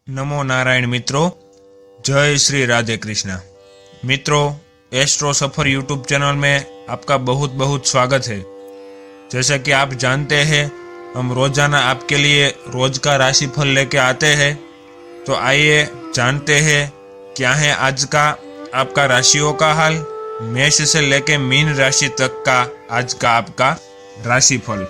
नमो नारायण मित्रों, जय श्री राधे कृष्णा। मित्रों, एस्ट्रो सफर यूट्यूब चैनल में आपका बहुत बहुत स्वागत है। जैसा कि आप जानते हैं, हम रोजाना आपके लिए रोज का राशिफल लेके आते हैं। तो आइए जानते हैं क्या है आज का आपका राशियों का हाल। मेष से लेके मीन राशि तक का आज का आपका राशिफल।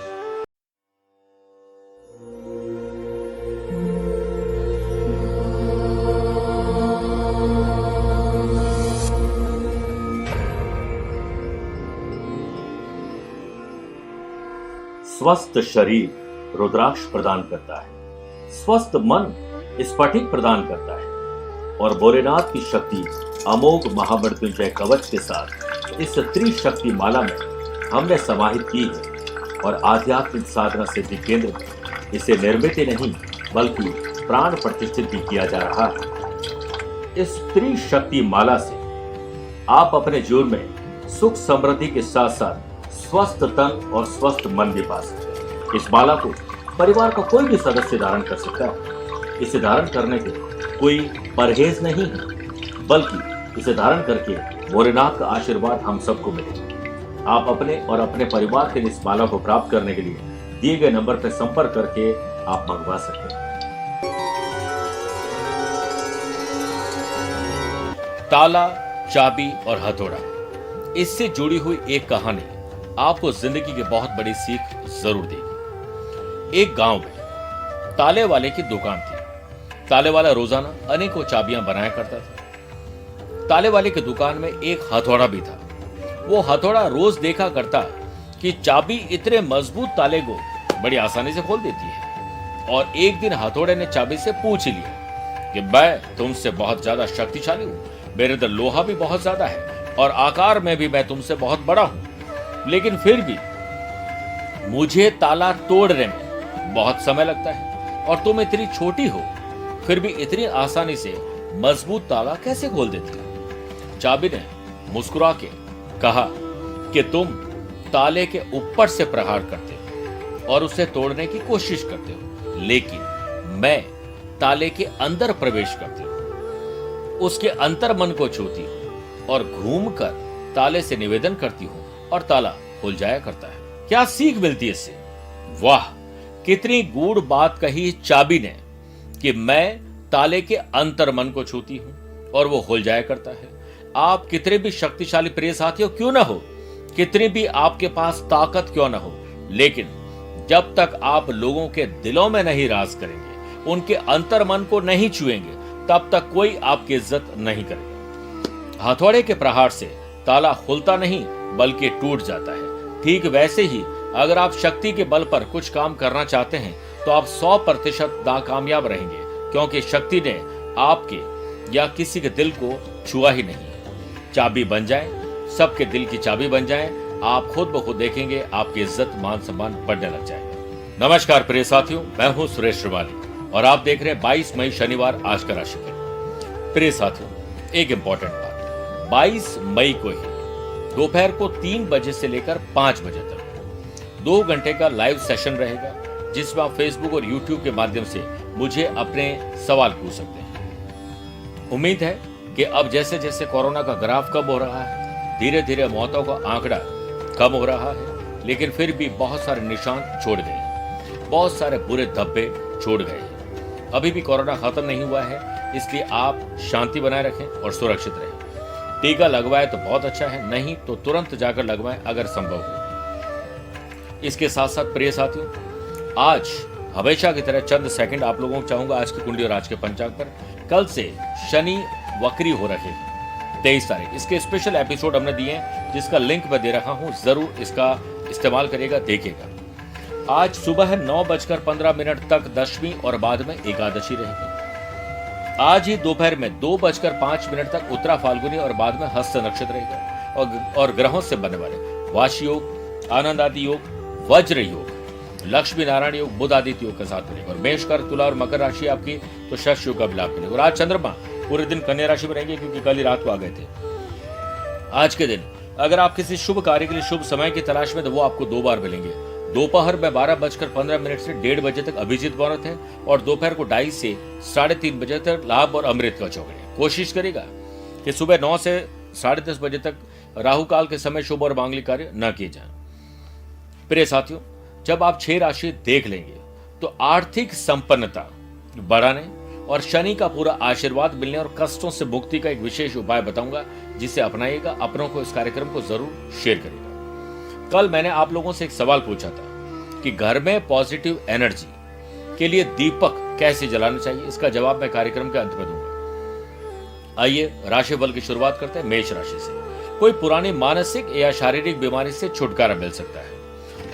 स्वस्थ शरीर रुद्राक्ष प्रदान करता है, स्वस्थ मन स्फटिक प्रदान करता है और भोलेनाथ की शक्ति अमोघ महामृत्युंजय कवच के साथ इस त्रिशक्ति माला में हमने समाहित की है और आध्यात्मिक साधना सिद्धि केंद्र में इसे निर्मित ही नहीं बल्कि प्राण प्रतिष्ठित भी किया जा रहा है। इस त्रिशक्ति माला से आप अपने जीवन में सुख समृद्धि के साथ साथ स्वस्थ तन और स्वस्थ मन भी पा सकते हैं। इस माला को परिवार का कोई भी सदस्य धारण कर सकता है। इसे धारण करने के कोई परहेज नहीं है, बल्कि इसे धारण करके भोलेनाथ का आशीर्वाद हम सबको मिले। आप अपने और अपने परिवार के लिए इस माला को प्राप्त करने के लिए दिए गए नंबर पर संपर्क करके आप मंगवा सकते हैं। ताला, चाबी और हथौड़ा, इससे जुड़ी हुई एक कहानी आपको जिंदगी की बहुत बड़ी सीख जरूर देगी। एक गांव में ताले वाले की दुकान थी। ताले वाला रोजाना अनेकों चाबियां बनाया करता था। ताले वाले की दुकान में एक हथौड़ा भी था। वो हथौड़ा रोज देखा करता कि चाबी इतने मजबूत ताले को बड़ी आसानी से खोल देती है। और एक दिन हथौड़े ने चाबी से पूछ ही लिया कि मैं तुमसे बहुत ज्यादा शक्तिशाली हूं, मेरे अंदर लोहा भी बहुत ज्यादा है और आकार में भी मैं तुमसे बहुत बड़ा हूं, लेकिन फिर भी मुझे ताला तोड़ने में बहुत समय लगता है और तुम इतनी छोटी हो फिर भी इतनी आसानी से मजबूत ताला कैसे खोल देती हो? चाबी ने मुस्कुरा के कहा कि तुम ताले के ऊपर से प्रहार करते हो और उसे तोड़ने की कोशिश करते हो, लेकिन मैं ताले के अंदर प्रवेश करती हूँ, उसके अंतर मन को छूती हूँ और घूमकर ताले से निवेदन करती हूँ और ताला खुल जाया करता है। क्या सीख मिलती है इससे? वाह, कितनी गूढ़ बात कही चाबी ने कि मैं ताले के अंतर मन को छूती हूं और वो खुल जाया करता है। आप कितने भी शक्तिशाली प्रिय साथियों क्यों ना हो, कितनी भी आपके पास ताकत क्यों ना हो, लेकिन जब तक आप लोगों के दिलों में नहीं राज करेंगे, उनके अंतर मन को नहीं छुएंगे, तब तक कोई आपकी इज्जत नहीं करेगा। हथौड़े के प्रहार से ताला खुलता नहीं बल्कि टूट जाता है। ठीक वैसे ही अगर आप शक्ति के बल पर कुछ काम करना चाहते हैं तो आप 100% नाकामयाब रहेंगे, क्योंकि शक्ति ने आपके या किसी के दिल को छुआ ही नहीं। चाबी बन जाए, सबके दिल की चाबी बन जाए, आप खुद ब खुद देखेंगे आपकी इज्जत मान सम्मान बढ़ने लग जाएगा। नमस्कार प्रिय साथियों, मैं हूं सुरेश श्रीवाली और आप देख रहे हैं 22 मई शनिवार आज का राशिफल। प्रिय साथियों, एक इंपॉर्टेंट बात, 22 मई को ही दोपहर को 3 बजे से लेकर 5 बजे तक 2 घंटे का लाइव सेशन रहेगा, जिसमें आप फेसबुक और यूट्यूब के माध्यम से मुझे अपने सवाल पूछ सकते हैं। उम्मीद है कि अब जैसे जैसे कोरोना का ग्राफ कम हो रहा है, धीरे धीरे मौतों का आंकड़ा कम हो रहा है, लेकिन फिर भी बहुत सारे निशान छोड़ गए, बहुत सारे बुरे धब्बे छोड़ गए। अभी भी कोरोना खत्म नहीं हुआ है, इसलिए आप शांति बनाए रखें और सुरक्षित रहें। टीका लगवाए तो बहुत अच्छा है, नहीं तो तुरंत जाकर लगवाएं अगर संभव हो। इसके साथ साथ प्रिय साथियों, आज हमेशा की तरह चंद सेकंड आप लोगों को चाहूंगा आज की कुंडली और आज के पंचांग पर। कल से शनि वक्री हो रहे हैं, 23 तारीख। इसके स्पेशल एपिसोड हमने दिए हैं, जिसका लिंक मैं दे रहा हूं, जरूर इसका इस्तेमाल करिएगा, देखिएगा। आज सुबह 9:15 तक दशमी और बाद में एकादशी रहेगी। आज ही दोपहर में 2:05 तक उत्तरा फाल्गुनी और बाद में हस्त नक्षत्र रहेगा और ग्रहों से बनने वाले वाशी योग, आनंद आदि योग, वज्र योग, लक्ष्मी नारायण योग, बुध आदित्य योग के साथ रहेगा। और मेष, कर, तुला और मकर राशि आपकी तो शश योग का लाभ मिलेगा। और आज चंद्रमा पूरे दिन कन्या राशि में रहेंगे, क्योंकि कल ही रात को आ गए थे। आज के दिन अगर आप किसी शुभ कार्य के लिए शुभ समय की तलाश में, तो वो आपको 2 बार मिलेंगे। दोपहर में 12:15 से 1:30 तक अभिजीत मुहूर्त है और दोपहर को 2:30 से 3:30 बजे तक लाभ और अमृत का चौकड़े। कोशिश करेगा कि सुबह 9 से 10:30 बजे तक राहु काल के समय शुभ और मांगलिक कार्य न किए जाएं। प्रिय साथियों, जब आप 6 राशि देख लेंगे तो आर्थिक संपन्नता बढ़ाने और शनि का पूरा आशीर्वाद मिलने और कष्टों से मुक्ति का एक विशेष उपाय बताऊंगा, जिसे अपनाइएगा। अपनों को इस कार्यक्रम को जरूर शेयर करिएगा। कल मैंने आप लोगों से एक सवाल पूछा था कि घर में पॉजिटिव एनर्जी के लिए दीपक कैसे जलाना चाहिए। इसका जवाब मैं कार्यक्रम के अंत में दूंगा। आइए राशिफल की शुरुआत करते हैं मेष राशि से। कोई पुरानी मानसिक या शारीरिक बीमारी से छुटकारा मिल सकता है।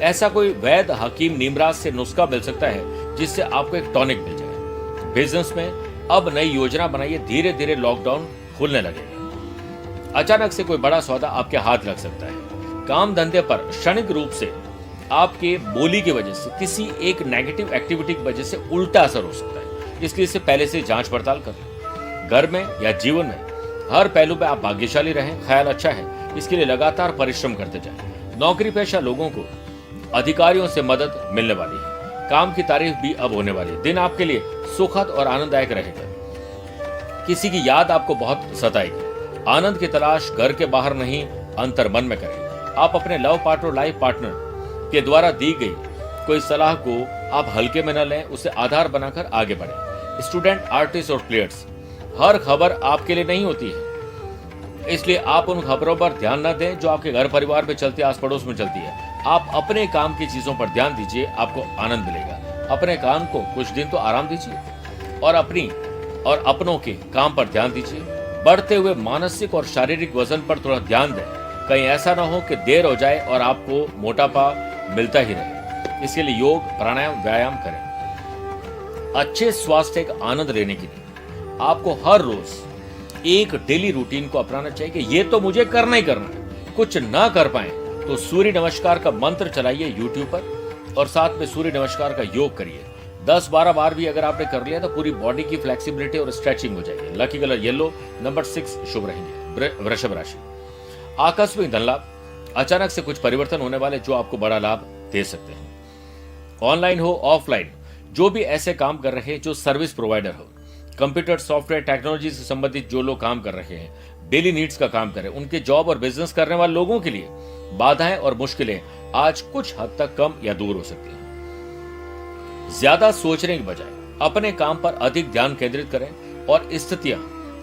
ऐसा कोई वैद्य हकीम नीमराज से नुस्खा मिल सकता है जिससे आपको एक टॉनिक मिल जाए। बिजनेस में अब नई योजना बनाइए, धीरे धीरे लॉकडाउन खुलने लगेगा। अचानक से कोई बड़ा सौदा आपके हाथ लग सकता है। काम धंधे पर क्षणिक रूप से आपके बोली की वजह से किसी एक नेगेटिव एक्टिविटी की वजह से उल्टा असर हो सकता है, इसलिए इसे पहले से जांच पड़ताल कर लें। घर में या जीवन में हर पहलू पे आप भाग्यशाली रहें, ख्याल अच्छा है, इसके लिए लगातार परिश्रम करते जाएं। नौकरी पेशा लोगों को अधिकारियों से मदद मिलने वाली है। काम की तारीफ भी अब होने वाली है। दिन आपके लिए सुखद और आनंददायक रहेगा। किसी की याद आपको बहुत सताएगी। आनंद की तलाश घर के बाहर नहीं, अंतर मन में करें। आप अपने लव पार्टनर लाइफ पार्टनर के द्वारा दी गई कोई सलाह को आप हल्के में न लें, उसे आधार बनाकर आगे बढ़ें। स्टूडेंट, आर्टिस्ट और प्लेयर्स, हर खबर आपके लिए नहीं होती है, इसलिए आप उन खबरों पर ध्यान न दें जो आपके घर परिवार में चलती है, आस पड़ोस में चलती है। आप अपने काम की चीजों पर ध्यान दीजिए, आपको आनंद मिलेगा। अपने काम को कुछ दिन तो आराम दीजिए और अपनों के काम पर ध्यान दीजिए। बढ़ते हुए मानसिक और शारीरिक वजन पर थोड़ा ध्यान दें, कहीं ऐसा ना हो कि देर हो जाए और आपको मोटापा मिलता ही रहे। इसके लिए योग, प्राणायाम, व्यायाम करें। अच्छे स्वास्थ्य का आनंद लेने के लिए आपको हर रोज एक डेली रूटीन को अपनाना चाहिए कि ये तो मुझे करना ही करना है। कुछ ना कर पाए तो सूर्य नमस्कार का मंत्र चलाइए यूट्यूब पर और साथ में सूर्य नमस्कार का योग करिए। 10-12 बार भी अगर आपने कर लिया तो पूरी बॉडी की फ्लेक्सिबिलिटी और स्ट्रेचिंग हो जाएगी। लकी कलर येलो, नंबर 6 शुभ रहेंगे। वृषभ राशि, आकस्मिक धन लाभ, अचानक से कुछ परिवर्तन होने वाले जो आपको बड़ा लाभ दे सकते हैं। ऑनलाइन हो ऑफलाइन, जो भी ऐसे काम कर रहे हैं जो सर्विस प्रोवाइडर हो, कंप्यूटर सॉफ्टवेयर टेक्नोलॉजी से संबंधित जो लोग काम कर रहे हैं, डेली नीड्स का काम कर रहे हैं, उनके जॉब और बिजनेस करने वाले लोगों के लिए बाधाएं और मुश्किलें आज कुछ हद तक कम या दूर हो सकती हैं। ज्यादा सोचने की बजाय अपने काम पर अधिक ध्यान केंद्रित करें और स्थितियां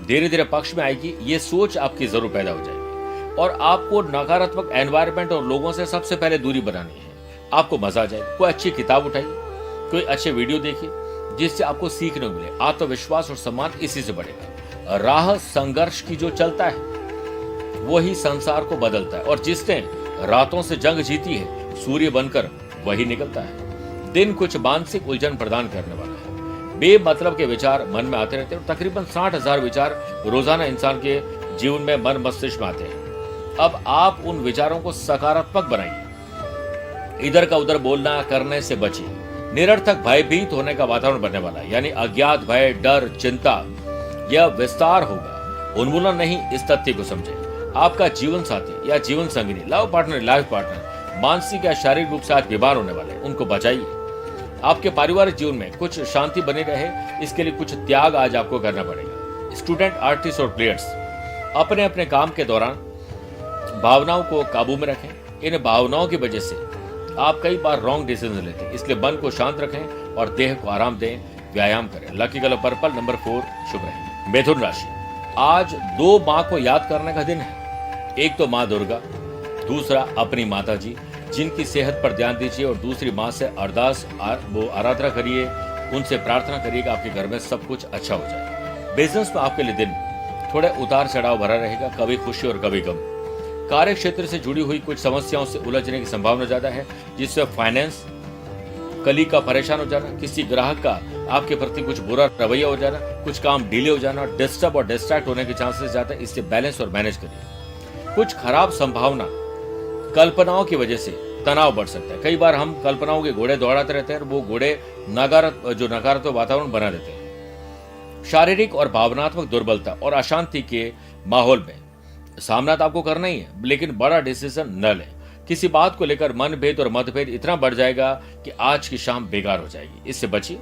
धीरे धीरे पक्ष में आएगी। ये सोच आपकी जरूर पैदा हो जाएगी और आपको नकारात्मक एनवायरनमेंट और लोगों से सबसे पहले दूरी बनानी है। आपको मजा आ जाएगा। कोई अच्छी किताब उठाइए, कोई अच्छे वीडियो देखिए जिससे आपको सीखने को मिले। आत्मविश्वास और सम्मान इसी से बढ़ेगा। राह संघर्ष की जो चलता है वही संसार को बदलता है और जिसने रातों से जंग जीती है सूर्य बनकर वही निकलता है। दिन कुछ मानसिक उलझन प्रदान करने वाला है। बेमतलब के विचार मन में आते रहते हैं और तकरीबन 60,000 विचार रोजाना इंसान के जीवन में मन मस्तिष्क में आते हैं। अब आप उन विचारों को सकारात्मक बनाइए। इधर का उधर बोलना करने से बचिए। निरर्थक भयभीत होने का वातावरण बनने वाला है, यानी अज्ञात भय, डर, चिंता यह विस्तार होगा। उन्मूलन नहीं, इस तथ्य को समझे। आपका जीवन साथी या जीवन संगिनी, लव पार्टनर, लाइफ पार्टनर मानसिक या शारीरिक रूप से आज बीमार होने वाले, उनको बचाइए। आपके पारिवारिक जीवन में कुछ शांति बनी रहे, इसके लिए कुछ त्याग आज आपको करना पड़ेगा। स्टूडेंट, आर्टिस्ट और प्लेयर्स अपने अपने काम के दौरान भावनाओं को काबू में रखें। इन भावनाओं की वजह से आप कई बार रॉन्ग डिसीजन लेते हैं, इसलिए मन को शांत रखें और देह को आराम दें। व्यायाम करें। लकी कलर पर्पल, नंबर 4 शुभ रहेंगे। मिथुन राशि, आज 2 माँ को याद करने का दिन है। एक तो माँ दुर्गा, दूसरा अपनी माता जी जिनकी सेहत पर ध्यान दीजिए और दूसरी माँ से आराधना करिए, उनसे प्रार्थना करिए कि आपके घर में सब कुछ अच्छा हो जाए। बिजनेस में आपके लिए दिन थोड़े उतार चढ़ाव भरा रहेगा, कभी खुशी और कभी गम। कार्य क्षेत्र से जुड़ी हुई कुछ समस्याओं से उलझने की संभावना ज्यादा है, जिससे फाइनेंस, कलीग का परेशान हो जाना, किसी ग्राहक का आपके प्रति कुछ बुरा रवैया हो जाना, कुछ काम डिले हो जाना, डिस्टर्ब और डिस्ट्रैक्ट होने के चांसेस ज्यादा है। इससे बैलेंस और मैनेज करिए। कुछ खराब संभावना कल्पनाओं की वजह से तनाव बढ़ सकता है। कई बार हम कल्पनाओं के घोड़े दौड़ाते रहते हैं और वो घोड़े नकारात्मक वातावरण बना देते हैं। शारीरिक और भावनात्मक दुर्बलता और अशांति के माहौल में सामना तो आपको करना ही है, लेकिन बड़ा डिसीजन न लें। किसी बात को लेकर मनभेद और मतभेद इतना बढ़ जाएगा कि आज की शाम बेकार हो जाएगी। इससे बचिए।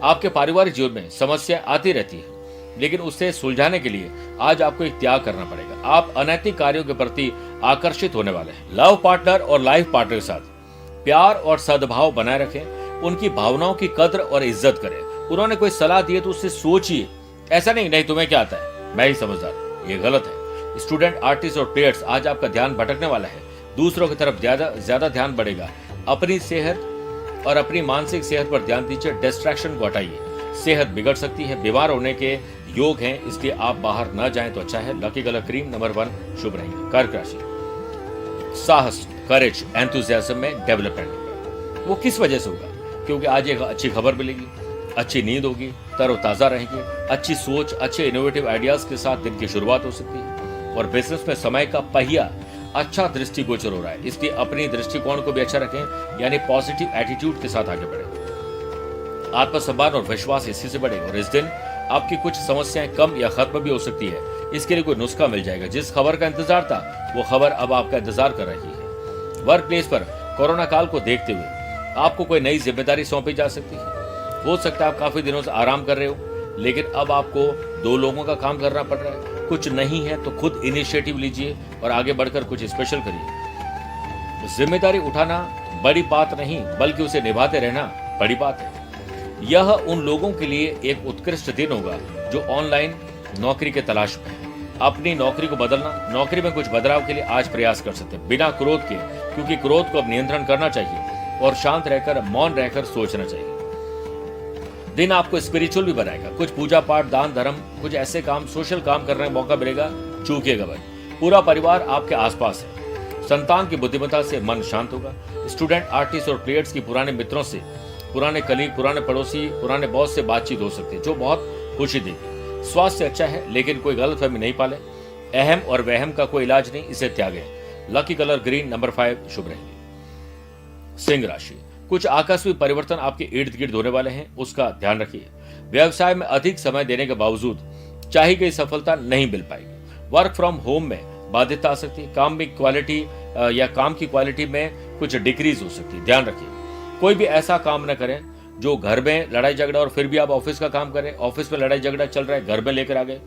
आपके पारिवारिक जीवन में समस्या आती रहती है, लेकिन उसे सुलझाने के लिए आज आपको एक त्याग करना पड़ेगा। आप अनैतिक कार्यों के प्रति आकर्षित होने वाले हैं। लव पार्टनर और लाइफ पार्टनर के साथ प्यार और सद्भाव बनाए रखें। उनकी भावनाओं की कद्र और इज्जत करें। उन्होंने कोई सलाह दी है तो उससे सोचिए। ऐसा नहीं तुम्हें क्या आता है, मैं ही समझदार, ये गलत है। स्टूडेंट, आर्टिस्ट और प्लेयर्स, आज आपका ध्यान भटकने वाला है। दूसरों की तरफ ज्यादा ध्यान बढ़ेगा। अपनी सेहत और अपनी मानसिक सेहत पर ध्यान दीजिए। डिस्ट्रैक्शन को हटाइए। सेहत बिगड़ सकती है, बीमार होने के योग हैं, इसलिए आप बाहर न जाएं तो अच्छा है। लकी कलर क्रीम नंबर 1 शुभ रहेंगे। कर्क राशि, साहस, करेज, एंथुसियाज्म में डेवलपमेंट होगा। वो किस वजह से होगा? क्योंकि आज एक अच्छी खबर मिलेगी, अच्छी नींद होगी, तरोताजा रहेंगे, अच्छी सोच, अच्छे इनोवेटिव आइडियाज के साथ दिन की शुरुआत हो सकती है। और बिजनेस में समय का पहिया अच्छा दृष्टिगोचर हो रहा है, इसलिए अपनी दृष्टिकोण को भी अच्छा रखें, यानी पॉजिटिव एटीट्यूड के साथ आगे बढ़ें। आत्मसम्मान और विश्वास इसी से बढ़ेगा। और इस दिन आपकी कुछ समस्याएं कम या खत्म भी हो सकती है। इसके लिए कोई नुस्खा मिल जाएगा। जिस खबर का इंतजार था वो खबर अब आपका इंतजार कर रही है। वर्क प्लेस पर कोरोना काल को देखते हुए आपको कोई नई जिम्मेदारी सौंपी जा सकती है। हो सकता है आप काफी दिनों से आराम कर रहे हो, लेकिन अब आपको 2 लोगों का काम करना पड़ रहा है। कुछ नहीं है तो खुद इनिशिएटिव लीजिए और आगे बढ़कर कुछ स्पेशल करिए। जिम्मेदारी उठाना बड़ी बात नहीं, बल्कि उसे निभाते रहना बड़ी बात है। यह उन लोगों के लिए एक उत्कृष्ट दिन होगा जो ऑनलाइन नौकरी के तलाश में है। अपनी नौकरी को बदलना, नौकरी में कुछ बदलाव के लिए आज प्रयास कर सकते हैं, बिना क्रोध के, क्योंकि क्रोध को अब नियंत्रण करना चाहिए और शांत रहकर, मौन रहकर सोचना चाहिए। दिन आपको स्पिरिचुअल भी बनाएगा। कुछ पूजा पाठ, दान धर्म, कुछ ऐसे काम, सोशल काम करने का मौका मिलेगा, चूकिएगा भाई। पूरा परिवार आपके आसपास है। संतान की बुद्धिमत्ता से मन शांत होगा। स्टूडेंट, आर्टिस्ट और प्लेयर्स की पुराने मित्रों से, पुराने कलीग, पुराने पड़ोसी, पुराने बॉस से बातचीत हो सकती है, जो बहुत खुशी देगी। स्वास्थ्य अच्छा है, लेकिन कोई गलतफहमी नहीं पाले। अहम और वहम का कोई इलाज नहीं, इसे त्यागें। लकी कलर ग्रीन नंबर 5 शुभ रहेंगे। सिंह राशि, कुछ आकस्मिक परिवर्तन आपके इर्द गिर्द होने वाले हैं, उसका ध्यान रखिए। व्यवसाय में अधिक समय देने के बावजूद चाही गई सफलता नहीं मिल पाएगी। वर्क फ्रॉम होम में बाध्यता आ सकती है। काम में क्वालिटी या काम की क्वालिटी में कुछ डिक्रीज हो सकती है, ध्यान रखिए। कोई भी ऐसा काम न करें जो घर में लड़ाई झगड़ा, और फिर भी आप ऑफिस का काम करें, ऑफिस में लड़ाई झगड़ा चल रहा है, घर में लेकर आ गए।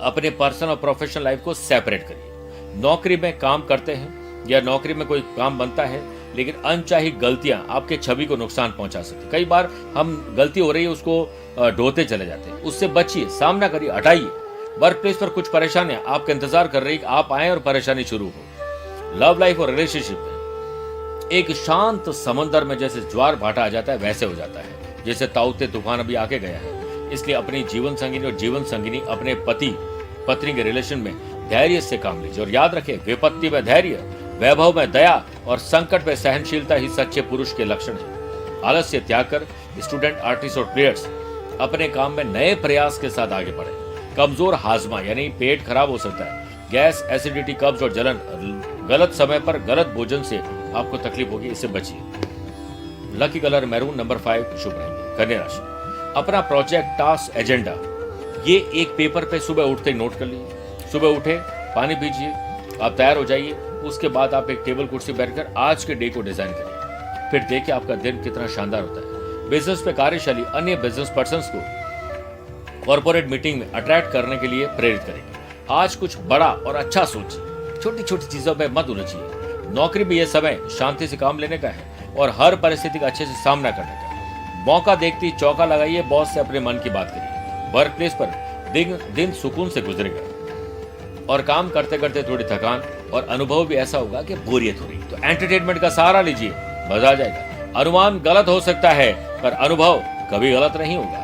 अपने पर्सनल और प्रोफेशनल लाइफ को सेपरेट करिए। नौकरी में काम करते हैं या नौकरी में कोई काम बनता है, लेकिन अनचाही गलतियां आपके छवि को नुकसान पहुंचा सकती है। कई बार हम गलती हो रही है उसको ढोते चले जाते हैं, उससे बचिए, सामना करिए, हटाइए। वर्क प्लेस पर कुछ परेशानियां आपका इंतजार कर रही है, आप आए और परेशानी शुरू हो। लव लाइफ और रिलेशनशिप में एक शांत समंदर में जैसे ज्वार भाटा आ जाता है, वैसे हो जाता है, जैसे ताउते तूफान अभी आके गया है। इसलिए अपनी जीवन संगिनी और जीवन संगिनी, अपने पति पत्नी के रिलेशन में धैर्य से काम लीजिए। और याद रखें, विपत्ति में धैर्य, वैभव में दया और संकट में सहनशीलता ही सच्चे पुरुष के लक्षण है। आलस्य त्याग कर स्टूडेंट, आर्टिस्ट और प्लेयर्स अपने काम में नए प्रयास के साथ आगे बढ़े। कमजोर हाजमा यानी पेट खराब हो सकता है। गैस, एसिडिटी, कब्ज और जलन, गलत समय पर गलत भोजन से आपको तकलीफ होगी, इससे बचिए। लकी कलर मैरून नंबर 5 शुभ रहेंगे। कन्या राशि, अपना प्रोजेक्ट, टास्क, एजेंडा ये एक पेपर पे सुबह उठते ही नोट कर लीजिए। सुबह उठे, पानी पीजिए, आप तैयार हो जाइए। उसके बाद आप एक टेबल कुर्सी बैठकर आज के डे को डिजाइन करिए। फिर देखिए आपका दिन कितना शानदार होता है। बिजनेस में कार्यशाली अन्य बिजनेस पर्संस को कॉर्पोरेट मीटिंग में अट्रैक्ट करने के लिए प्रेरित करेंगे। आज कुछ बड़ा और अच्छा सोचिए, छोटी छोटी चीजों में मत उलझिए। नौकरी में यह समय शांति से काम लेने का है और हर परिस्थिति का अच्छे से सामना करने का है। मौका देखते ही चौका लगाइए, बॉस से अपने मन की बात करिए। वर्क प्लेस पर दिन सुकून से गुजरेगा और काम करते करते थोड़ी थकान और अनुभव भी ऐसा होगा कि बोरियत हो रही, तो एंटरटेनमेंट का सहारा लीजिए, मजा आ जाएगा। अनुमान गलत हो सकता है, पर अनुभव कभी गलत नहीं होगा,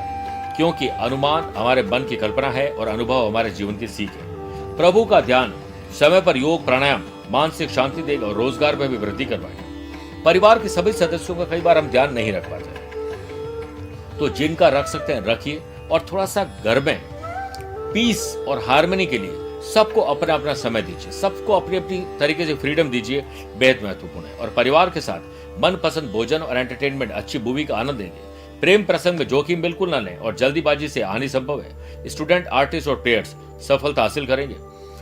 क्योंकि अनुमान हमारे मन की कल्पना है और अनुभव हमारे जीवन की सीख है। प्रभु का ध्यान, समय पर योग, प्राणायाम मानसिक शांति देगा और रोजगार में भी वृद्धि करवाएगा। परिवार के सभी सदस्यों का कई बार हम ध्यान नहीं रख पाते, तो जिनका रख सकते हैं रखिए। और थोड़ा सा घर में पीस और हार्मनी के लिए सबको अपना अपना समय दीजिए, सबको अपनी अपनी तरीके से फ्रीडम दीजिए, बेहद महत्वपूर्ण है। और परिवार के साथ मनपसंद भोजन और एंटरटेनमेंट, अच्छी मूवी का आनंद लेंगे। प्रेम प्रसंग में जोखिम बिल्कुल न लें और जल्दीबाजी से हानि संभव है। स्टूडेंट, आर्टिस्ट और प्लेयर्स सफलता हासिल करेंगे।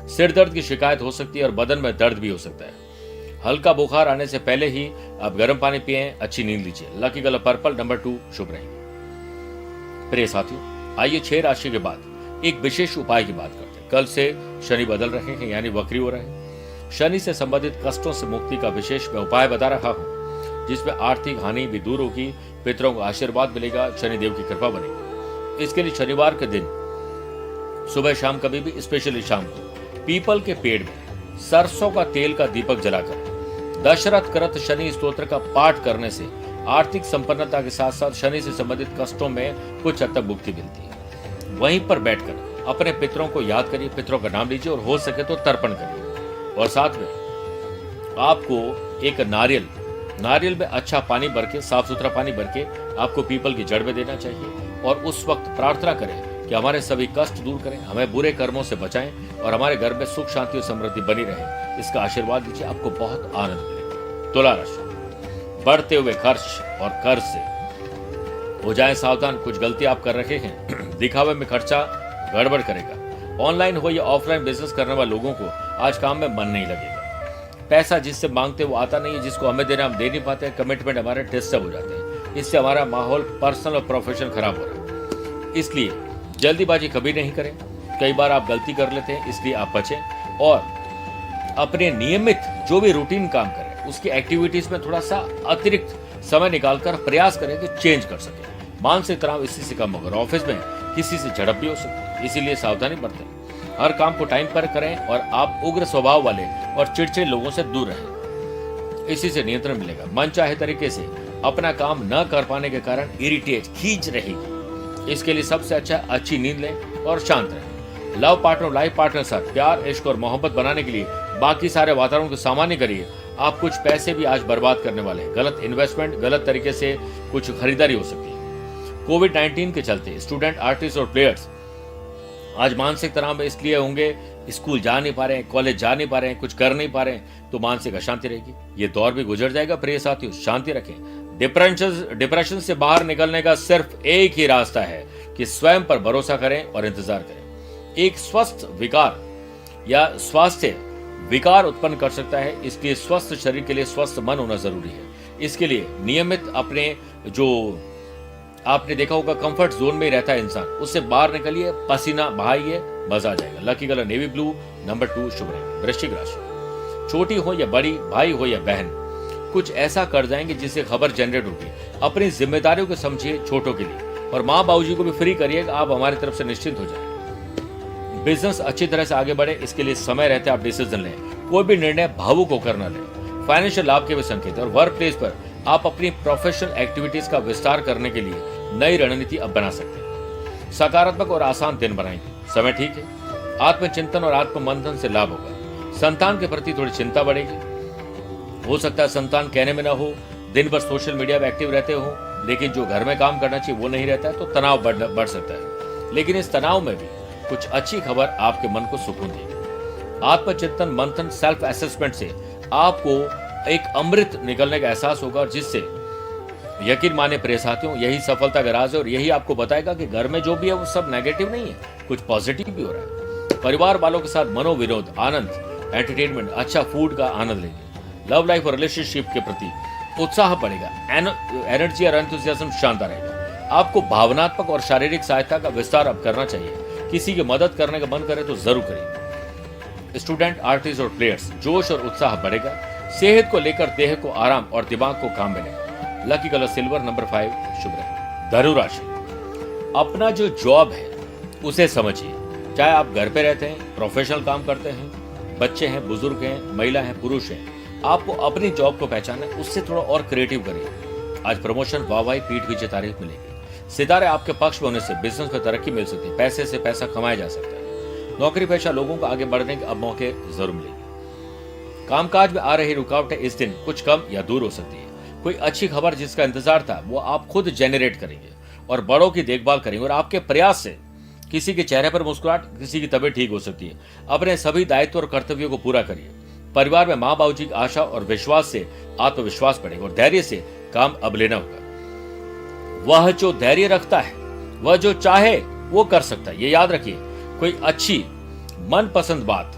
सिर दर्द की शिकायत हो सकती है और बदन में दर्द भी हो सकता है। हल्का बुखार आने से पहले ही आप गर्म पानी पिए, अच्छी नींद लीजिए। लकी कलर पर्पल, नंबर 2 शुभ रहेंगे। प्रिय साथियों, आइए 6 राशि के बाद एक विशेष उपाय की बात करते हैं। कल से शनि बदल रहे हैं, यानी वक्री हो रहे हैं। शनि से संबंधित कष्टों से मुक्ति का विशेष मैं उपाय बता रहा हूं, जिसमें आर्थिक हानि भी दूर होगी, पितरों को आशीर्वाद मिलेगा, शनिदेव की कृपा बनेगी। इसके लिए शनिवार के दिन सुबह शाम, कभी भी स्पेशली शाम को, पीपल के पेड़ में सरसों का तेल का दीपक जलाकर दशरथ कृत शनि स्तोत्र का पाठ करने से आर्थिक संपन्नता के साथ साथ शनि से संबंधित कष्टों में कुछ हद तक मुक्ति मिलती है। वहीं पर बैठकर अपने पितरों को याद करिए, पितरों का नाम लीजिए और हो सके तो तर्पण करिए। और साथ में आपको एक नारियल में अच्छा पानी भर के, साफ सुथरा पानी भर के आपको पीपल की जड़ में देना चाहिए और उस वक्त प्रार्थना करें कि हमारे सभी कष्ट दूर करें, हमें बुरे कर्मों से बचाएं और हमारे घर में सुख शांति और समृद्धि बनी रहे। इसका आशीर्वाद दीजिए, आपको बहुत आनंद मिलेगा। तुला राशि, बढ़ते हुए खर्च और कर्ज से हो जाएं सावधान। कुछ गलती आप कर रहे हैं, दिखावे में खर्चा गड़बड़ करेगा। ऑनलाइन हो या ऑफलाइन बिजनेस करने वाले लोगों को आज काम में मन नहीं लगेगा। पैसा जिससे मांगते वो आता नहीं है, जिसको हमें देना हम दे नहीं पाते, कमिटमेंट हमारे डिस्टर्ब हो जाते हैं। इससे हमारा माहौल पर्सनल और प्रोफेशनल खराब हो रहा है। इसलिए जल्दीबाजी कभी नहीं करें। कई बार आप गलती कर लेते हैं, इसलिए आप बचें और अपने नियमित जो भी रूटीन काम करें उसकी एक्टिविटीज में थोड़ा सा अतिरिक्त समय निकालकर प्रयास करें कि चेंज कर सकें। मानसिक तनाव इसी से कम होगा। ऑफिस में किसी से झड़प भी हो सकती है, इसीलिए सावधानी बरतें। हर काम को टाइम पर करें और आप उग्र स्वभाव वाले और चिड़चिड़े लोगों से दूर रहें, इसी से नियंत्रण मिलेगा। मन चाहे तरीके से अपना काम न कर पाने के कारण खींच रहेगी। इसके लिए सबसे अच्छी नींद लें और शांत रहें। लव पार्टनर, लाइफ पार्टनर के साथ प्यार, इश्क और मोहब्बत बनाने के लिए बाकी सारे वातावरण को सामान्य करिए। आप कुछ पैसे भी आज बर्बाद करने वाले हैं। गलत इन्वेस्टमेंट, गलत तरीके से कुछ खरीदारी हो सकती है। कोविड-19 के चलते स्टूडेंट, आर्टिस्ट और प्लेयर्स आज मानसिक तनाव में इसलिए होंगे, स्कूल जा नहीं पा रहे हैं, कॉलेज जा नहीं पा रहे हैं, कुछ कर नहीं पा रहे हैं, तो मानसिक अशांति रहेगी। ये दौर भी गुजर जाएगा। प्रिय साथियों, शांति रखें। डिप्रेशन से बाहर निकलने का सिर्फ एक ही रास्ता है कि स्वयं पर भरोसा करें और इंतजार करें। एक स्वस्थ विकार या स्वास्थ्य विकार उत्पन्न कर सकता है, इसलिए स्वस्थ शरीर के लिए स्वस्थ मन होना जरूरी है। इसके लिए नियमित अपने जो आपने देखा होगा कंफर्ट जोन में रहता है इंसान, उससे बाहर निकलिए, पसीना बहाइए, मजा आ जाएगा। Lucky colour navy blue, number 2 शुभ रहेगा। वृश्चिक राशि, छोटी हो या बड़ी, भाई हो या बहन, कुछ ऐसा कर जाएंगे जिससे खबर जनरेट होगी। अपनी जिम्मेदारियों को समझिए छोटों के लिए और माँ बाबूजी को भी फ्री करिए, आप हमारी तरफ से निश्चिंत हो जाए। बिजनेस अच्छी तरह से आगे बढ़े, इसके लिए समय रहते आप डिसीजन लें। कोई भी निर्णय भावुक होकर न लें। फाइनेंशियल लाभ के भी संकेत और वर्क प्लेस पर आप अपनी प्रोफेशनल एक्टिविटीज का विस्तार करने के लिए नई रणनीति अब बना सकते हैं। सकारात्मक और आसान दिन बनाएंगे। समय ठीक है। आत्मचिंतन और आत्ममंथन से लाभ होगा। संतान के प्रति थोड़ी चिंता बढ़ेगी। हो सकता है संतान कहने में ना हो, दिन भर सोशल मीडिया में एक्टिव रहते हो, लेकिन जो घर में काम करना चाहिए वो नहीं रहता है, तो तनाव बढ़ सकता है। लेकिन इस तनाव में भी कुछ अच्छी खबर आपके मन को सुकून देगी। आत्मचिंतन, मंथन, सेल्फ असेसमेंट से आपको एक अमृत निकलने का एहसास होगा, जिससे यकीन माने प्रिय साथियों, यही सफलता का राज है और यही आपको बताएगा कि घर में जो भी है वो सब नेगेटिव नहीं है, कुछ पॉजिटिव भी हो रहा है। परिवार वालों के साथ मनोविनोद, आनंद, एंटरटेनमेंट, अच्छा फूड का आनंद लेंगे। लव लाइफ और रिलेशनशिप के प्रति उत्साह बढ़ेगा। एनर्जी और एंथुसियाज्म शानदार रहेगा। आपको भावनात्मक और शारीरिक सहायता का विस्तार अब करना चाहिए। किसी की मदद करने का मन करे तो जरूर करिए। स्टूडेंट, आर्टिस्ट और प्लेयर्स, जोश और उत्साह बढ़ेगा। सेहत को लेकर देह को आराम और दिमाग को काम मिलेगा। लकी कलर सिल्वर, नंबर 5 शुभ रहेगा। धनु राशि, अपना जो जॉब है उसे समझिए। चाहे आप घर पे रहते हैं, प्रोफेशनल काम करते हैं, बच्चे हैं, बुजुर्ग हैं, महिला हैं, पुरुष हैं, आपको अपनी जॉब को पहचाना है, उससे थोड़ा और क्रिएटिव करिए। आज प्रमोशन, वाहवाही, पीठ पीछे तारीफ मिलेगी। सितारे आपके पक्ष में होने से बिजनेस में तरक्की मिल सकती है। पैसे से पैसा कमाया जा सकता है। नौकरी पेशा लोगों को आगे बढ़ने के अब मौके जरूर मिलेंगे। कामकाज में आ रही रुकावटें इस दिन कुछ कम या दूर हो सकती है। कोई अच्छी खबर जिसका इंतजार था वो आप खुद जेनरेट करेंगे और बड़ों की देखभाल करेंगे और आपके प्रयास से किसी के चेहरे पर मुस्कुराहट, किसी की तबीयत ठीक हो सकती है। अपने सभी दायित्व और कर्तव्यों को पूरा करिए। परिवार में माँ बाबूजी की आशा और विश्वास से आत्मविश्वास बढ़ेगा और धैर्य से काम अब लेना होगा। वह जो धैर्य रखता है वह जो चाहे वो कर सकता है, ये याद रखिए। कोई अच्छी मनपसंद बात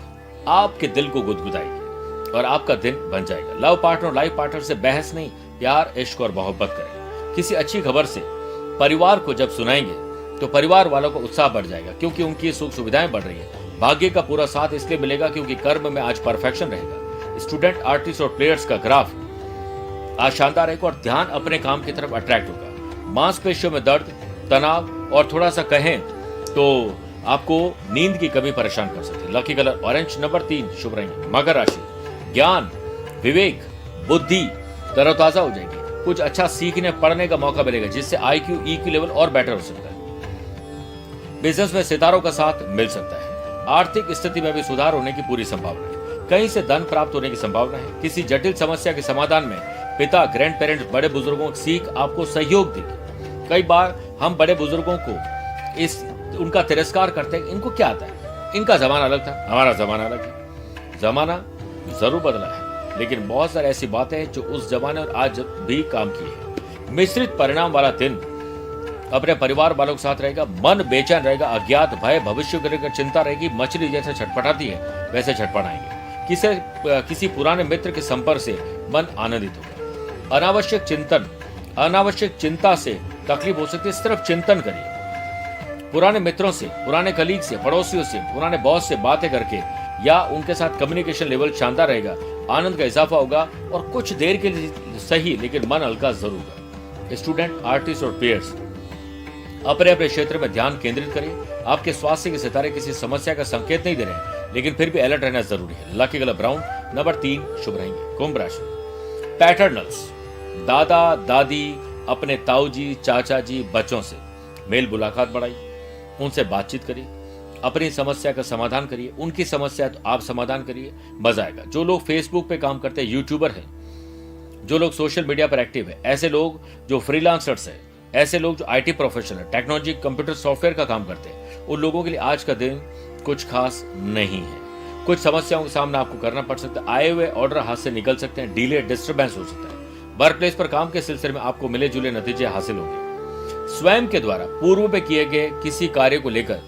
आपके दिल को गुदगुदाएगी और आपका दिन बन जाएगा। लव पार्टनर और लाइफ पार्टनर से बहस नहीं, प्यार, इश्क और मोहब्बत करें। किसी अच्छी खबर से परिवार को जब सुनाएंगे तो परिवार वालों को उत्साह बढ़ जाएगा, क्योंकि उनकी सुख सुविधाएं बढ़ रही है। भाग्य का पूरा साथ इसलिए मिलेगा क्योंकि कर्म में आज परफेक्शन रहेगा। स्टूडेंट, आर्टिस्ट और प्लेयर्स का ग्राफ आज शानदार रहेगा और ध्यान अपने काम की तरफ अट्रैक्ट होगा। मांसपेशियों में दर्द, तनाव और थोड़ा सा कहें तो आपको नींद की कमी परेशान कर सकती है। लकी कलर ऑरेंज, नंबर 3 शुभ रहेंगे। मकर राशि, ज्ञान, विवेक, बुद्धि तरोताजा हो जाएगी। कुछ अच्छा सीखने पढ़ने का मौका मिलेगा, जिससे IQ EQ लेवल और बेटर हो सकता है। बिजनेस में सितारों का साथ मिल सकता है। आर्थिक स्थिति में भी सुधार होने की पूरी संभावना है। कहीं से धन प्राप्त होने की संभावना है। किसी जटिल समस्या के समाधान में पिता, ग्रैंड पेरेंट्स, बड़े बुजुर्गों की सीख आपको सहयोग देगी। कई बार हम बड़े बुजुर्गों को उनका तिरस्कार करते हैं, इनको क्या आता है, इनका जमाना अलग था, हमारा जमाना अलग है। जमाना जरूर बदला है, लेकिन बहुत सारी ऐसी बातें हैं जो उस जमाने और आज भी काम की है। मिश्रित परिणाम वाला दिन अपने परिवार वालों के साथ रहेगा। मन बेचैन रहेगा, अज्ञात भय, भविष्य को लेकर चिंता रहेगी। मछली जैसे छटपटाती है वैसे छटपटाएंगे। किसी पुराने मित्र के संपर्क से मन आनंदित होगा। अनावश्यक चिंता से तकलीफ हो सकती है, सिर्फ चिंतन करिए। पुराने मित्रों से, पुराने कलीग से, पड़ोसियों से, पुराने बॉस से बातें करके या उनके साथ कम्युनिकेशन लेवल शानदार रहेगा। आनंद का इजाफा होगा और कुछ देर के लिए सही, लेकिन मन हल्का जरूर होगा। स्टूडेंट, आर्टिस्ट और प्लेयर्स अपने अपने क्षेत्र में ध्यान केंद्रित करिए। आपके स्वास्थ्य के सितारे किसी समस्या का संकेत नहीं दे रहे हैं, लेकिन फिर भी अलर्ट रहना जरूरी है। लकी कलर ब्राउन, नंबर 3 शुभ रहेंगे। कुंभ राशि, पैटर्नल्स, दादा दादी, अपने ताऊजी, चाचा जी, बच्चों से मेल मुलाकात बढ़ाइए। उनसे बातचीत करिए, अपनी समस्या का समाधान करिए। उनकी समस्या तो आप समाधान करिए, मजा आएगा। जो लोग फेसबुक पे काम करते हैं, यूट्यूबर हैं, जो लोग सोशल मीडिया पर एक्टिव है, ऐसे लोग जो फ्रीलांसर्स है, ऐसे लोग जो IT professional, technology, computer software का काम करते हैं, उन लोगों के लिए आज का दिन कुछ खास नहीं है। कुछ समस्याओं का सामना आपको करना पड़ सकता है। आए हुए ऑर्डर हाथ से निकल सकते हैं, डिले, डिस्टर्बेंस हो सकता है। वर्क प्लेस पर काम के सिलसिले में आपको मिले जुले नतीजे हासिल होंगे। स्वयं के द्वारा पूर्व में किए गए किसी कार्य को लेकर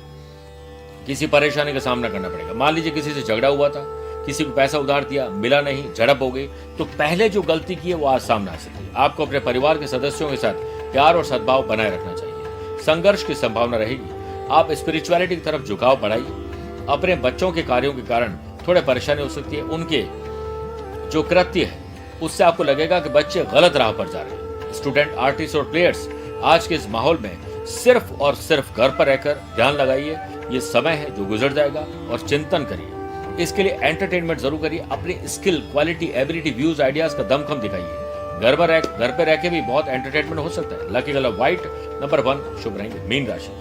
किसी परेशानी का सामना करना पड़ेगा। मान लीजिए किसी से झगड़ा हुआ था, किसी को पैसा उधार दिया, मिला नहीं, झड़प हो गई, तो पहले जो गलती की है वो आज सामने आ सकती है। आपको अपने परिवार के सदस्यों के साथ प्यार और सद्भाव बनाए रखना चाहिए। संघर्ष की संभावना रहेगी। आप स्पिरिचुअलिटी की तरफ झुकाव बढ़ाइए। अपने बच्चों के कार्यों के कारण थोड़े परेशानी हो सकती है। उनके जो कृत्य है उससे आपको लगेगा कि बच्चे गलत राह पर जा रहे हैं। स्टूडेंट, आर्टिस्ट और प्लेयर्स आज के इस माहौल में सिर्फ और सिर्फ घर पर रहकर ध्यान लगाइए। ये समय है जो गुजर जाएगा, और चिंतन करिए। इसके लिए एंटरटेनमेंट जरूर करिए। अपनी skill, quality, ability, views, ideas का दमखम दिखाइए। घर पे रह के भी बहुत एंटरटेनमेंट हो सकता है। लकी कलर व्हाइट, नंबर 1 शुभ रहेंगे। मीन राशि,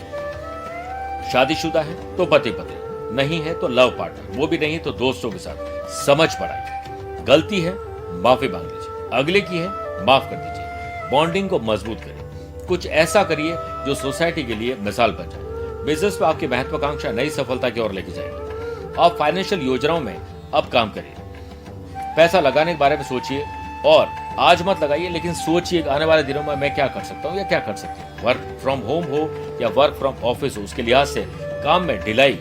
शादीशुदा है तो पति पत्नी, नहीं है तो लव पार्टनर, वो भी नहीं तो दोस्तों के साथ समझ पड़ाइए। गलती है माफी मांग लीजिए, अगले की है माफ कर दीजिए। बॉन्डिंग को मजबूत करिए। कुछ ऐसा करिए जो सोसाइटी के लिए मिसाल बन जाए। बिजनेस में आपकी महत्वाकांक्षा नई सफलता की ओर लेके जाएगी। आप फाइनेंशियल योजनाओं में अब काम करिए। पैसा लगाने के बारे में सोचिए, और आज मत लगाइए, लेकिन सोचिए आने वाले दिनों में मैं क्या कर सकता हूँ या क्या कर सकती हूँ। वर्क फ्रॉम होम हो या वर्क फ्रॉम ऑफिस हो, उसके लिहाज से काम में ढिलाई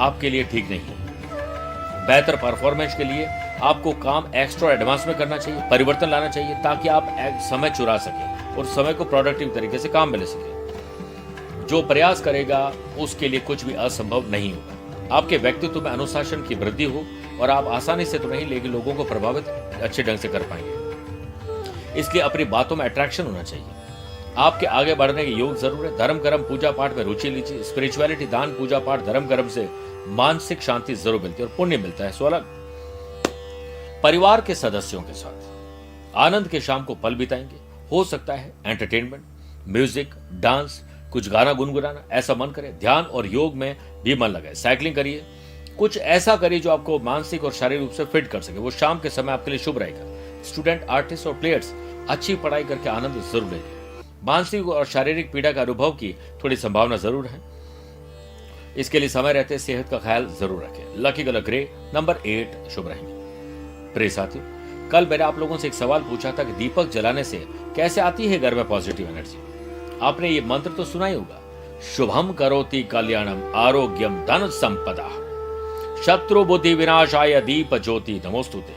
आपके लिए ठीक नहीं है। बेहतर परफॉर्मेंस के लिए आपको काम एक्स्ट्रा एडवांस में करना चाहिए, परिवर्तन लाना चाहिए, ताकि आप समय चुरा सकें और समय को प्रोडक्टिव तरीके से काम में ले सकें। जो प्रयास करेगा उसके लिए कुछ भी असंभव नहीं होगा। आपके व्यक्तित्व में अनुशासन की वृद्धि हो, और आप आसानी से तो नहीं, लेकिन लोगों को प्रभावित अच्छे ढंग से कर पाएंगे। इसलिए अपनी बातों में अट्रैक्शन होना चाहिए। आपके आगे बढ़ने के योग जरूर है। धर्म कर्म पूजा पाठ में रुचि लीजिए। स्पिरिचुअलिटी, दान, पूजा पाठ, धर्म कर्म से मानसिक शांति जरूर मिलती है और पुण्य मिलता है। सो अलग परिवार के सदस्यों के साथ आनंद के शाम को पल बिताएंगे। हो सकता है एंटरटेनमेंट, म्यूजिक, डांस, कुछ गाना गुनगुनाना, ऐसा मन करे। ध्यान और योग में भी मन लगाए। साइकिलिंग करिए। कुछ ऐसा करिए जो आपको मानसिक और शारीरिक रूप से फिट कर सके। वो शाम के समय आपके लिए शुभ रहेगा। स्टूडेंट, आर्टिस्ट और प्लेयर्स अच्छी पढ़ाई करके आनंद जरूर लेंगे। मानसिक और शारीरिक पीड़ा का अनुभव की थोड़ी संभावना जरूर है। इसके लिए समय रहते सेहत का ख्याल जरूर रखें। लकी कलर ग्रे, नंबर 8 शुभ रहेंगे। प्रिय साथियों, कल मैंने आप लोगों से एक सवाल पूछा था कि दीपक जलाने से कैसे आती है घर में पॉजिटिव एनर्जी। आपने ये मंत्र तो सुना ही होगा, शुभम करोति कल्याणम आरोग्यम धन संपदा शत्रु बुद्धि विनाशाय दीप ज्योति नमोस्तुते।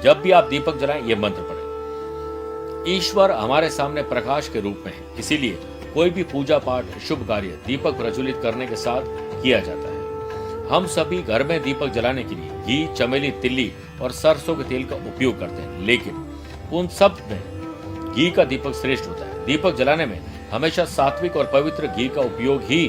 जब भी आप दीपक जलाएं ये मंत्र पढ़ें। ईश्वर हमारे सामने प्रकाश के रूप में है, इसीलिए कोई भी पूजा पाठ शुभ कार्य दीपक प्रज्वलित करने के साथ किया जाता है। हम सभी घर में दीपक जलाने के लिए घी, चमेली, तिल्ली और सरसों के तेल का उपयोग करते हैं, लेकिन उन सब में घी का दीपक श्रेष्ठ होता है। दीपक जलाने में हमेशा सात्विक और पवित्र घी का उपयोग ही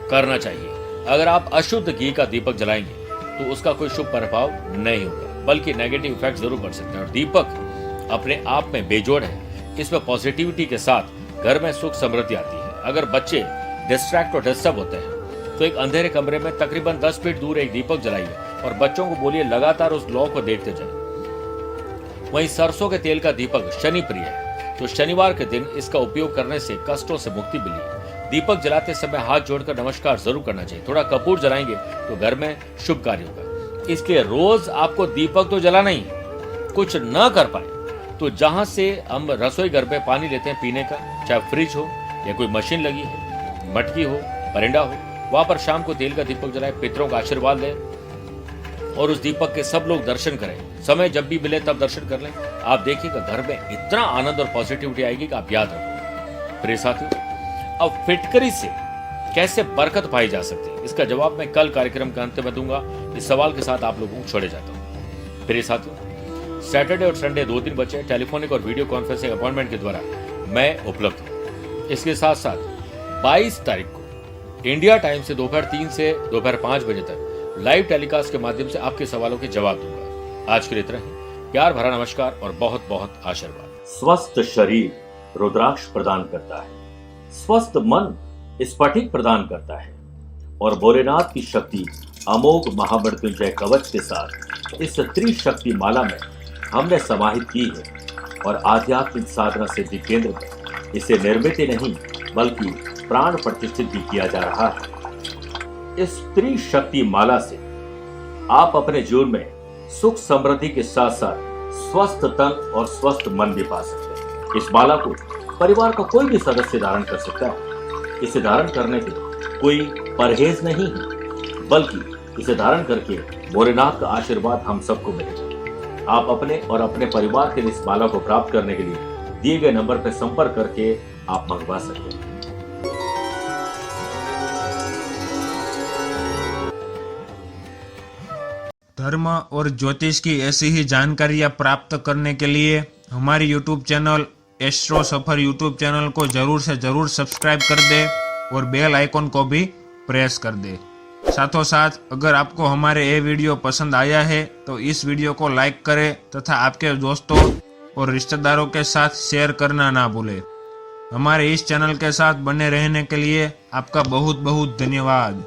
करना चाहिए। अगर आप अशुद्ध घी का दीपक जलाएंगे तो उसका कोई शुभ प्रभाव नहीं होगा, बल्कि नेगेटिव इफेक्ट जरूर बढ़ सकते हैं। और दीपक अपने आप में बेजोड़ है, इसमें पॉजिटिविटी के साथ घर में सुख समृद्धि आती है। अगर बच्चे डिस्ट्रैक्ट और डिस्टर्ब होते हैं तो एक अंधेरे कमरे में तकरीबन 10 फीट दूर एक दीपक जलाइए और बच्चों को बोलिए लगातार उस लौ को देखते जाएं। वहीं सरसों के तेल का दीपक शनि प्रिय है, तो शनिवार के दिन इसका उपयोग करने से कष्टों से मुक्ति मिली। दीपक जलाते समय हाथ जोड़कर नमस्कार जरूर करना चाहिए। थोड़ा कपूर जलाएंगे तो घर में शुभ कार्य होगा। इसलिए रोज आपको दीपक तो जलाना ही है। कुछ न कर पाए तो जहां से हम रसोई घर में पानी लेते हैं पीने का, चाहे फ्रिज हो या कोई मशीन लगी है, मटकी हो, परिंदा हो, वहां पर शाम को तेल का दीपक जलाएं, पितरों का आशीर्वाद लें और उस दीपक के सब लोग दर्शन करें। समय जब भी मिले तब दर्शन कर लें। आप देखिएगा घर में इतना आनंद और पॉजिटिविटी आएगी कि आप याद रखोगे। प्रिय साथियों, अब फिटकरी से कैसे बरकत पाई जा सकती है, इसका जवाब मैं कल कार्यक्रम के अंत में दूंगा। इस सवाल के साथ आप लोगों को छोड़े जाता हूँ। प्रिय साथियों, सैटरडे और संडे 2 दिन बचे टेलीफोनिक और वीडियो कॉन्फ्रेंसिंग अपॉइंटमेंट के द्वारा मैं उपलब्ध हूँ। इसके साथ साथ 22 तारीख को इंडिया टाइम से दोपहर 3 से दोपहर 5 बजे तक लाइव टेलीकास्ट के माध्यम से आपके सवालों के जवाब दूंगा। आज के लिए इतना ही। प्यार भरा नमस्कार और बहुत बहुत आशीर्वाद। स्वस्थ शरीर रुद्राक्ष प्रदान करता है, स्वस्थ मन स्फटिक प्रदान करता है और भोलेनाथ की शक्ति अमोघ महामृत्युंजय कवच के साथ इस त्रिशक्ति माला में हमने समाहित की है। और आध्यात्मिक साधना सिद्धि केंद्र में इसे निर्मित ही नहीं बल्कि प्राण प्रतिष्ठित भी किया जा रहा है। इस त्रिशक्ति माला से आप अपने जीवन में सुख समृद्धि के साथ साथ स्वस्थ तन और स्वस्थ मन भी पा सकते हैं। इस माला को परिवार का कोई भी सदस्य धारण कर सकता है। इसे धारण करने के कोई परहेज नहीं है, बल्कि इसे धारण करके भोलेनाथ का आशीर्वाद हम सबको मिलेगा। आप अपने और अपने परिवार के लिए इस माला को प्राप्त करने के लिए दिए गए नंबर पर संपर्क करके आप मंगवा सकते हैं। धर्म और ज्योतिष की ऐसी ही जानकारियां प्राप्त करने के लिए हमारी YouTube चैनल एस्ट्रो सफर YouTube चैनल को जरूर से जरूर सब्सक्राइब कर दे और बेल आइकॉन को भी प्रेस कर दे। साथों साथ अगर आपको हमारे ये वीडियो पसंद आया है तो इस वीडियो को लाइक करें तथा आपके दोस्तों और रिश्तेदारों के साथ शेयर करना ना भूलें। हमारे इस चैनल के साथ बने रहने के लिए आपका बहुत बहुत धन्यवाद।